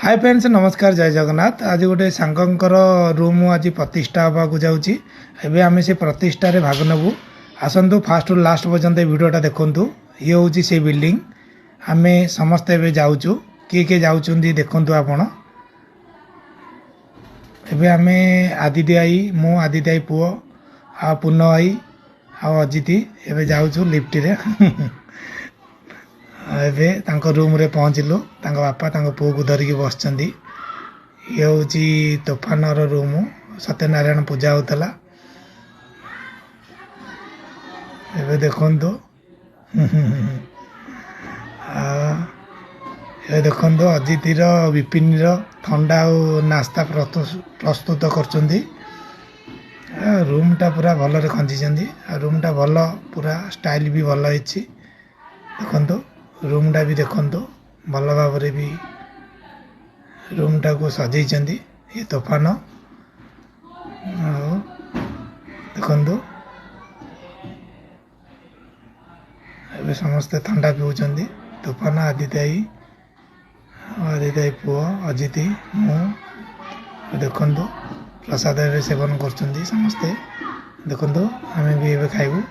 Hi friends नमस्कार जय जगन्नाथ। आज गोटे सांगंकर रूम आज प्रतिष्ठा होगा जाऊँगी। एवं आम से प्रतिष्ठार भाग नेबू। आसतु फास्ट लास्ट पर्यंत भिडटा देखूँ। ये हूँ से बिल्डिंग आम समस्ते एवं जाऊँ। किए किए जाऊँ देखूँ आपण एवं आम आदित्य आई मु आदित्य आई पुओ आ पूर्ण आई आ अजिति एवं जाऊँ लिफ्ट रे ଏବେ ତାଙ୍କ ରୁମ୍ରେ ପହଞ୍ଚିଲୁ। ତାଙ୍କ ବାପା ତାଙ୍କ ପୁଅକୁ ଧରିକି ବସିଛନ୍ତି। ଇଏ ହେଉଛି ତୋଫାନର ରୁମ୍। ସତ୍ୟନାରାୟଣ ପୂଜା ହେଉଥିଲା। ଏବେ ଦେଖନ୍ତୁ ଏବେ ଦେଖନ୍ତୁ ଅଜିତିର ବିପିନର ଥଣ୍ଡା ଆଉ ନାସ୍ତା ପ୍ରସ୍ତୁତ କରୁଛନ୍ତି। ରୁମ୍ଟା ପୁରା ଭଲରେ ଖଞ୍ଜିଛନ୍ତି। ରୁମ୍ଟା ଭଲ ପୁରା ଷ୍ଟାଇଲ୍ ବି ଭଲ ହେଇଛି। ଦେଖନ୍ତୁ रूमटा भी देखु भल भाव भी रूमटा को सजाई ये तोफान देखु ए समस्ते ठंडा पीऊँच। तोफान आदित्य पुओ अजिति मु देखु प्रसाद सेवन कर समस्ते देखु आम भी खाइबू।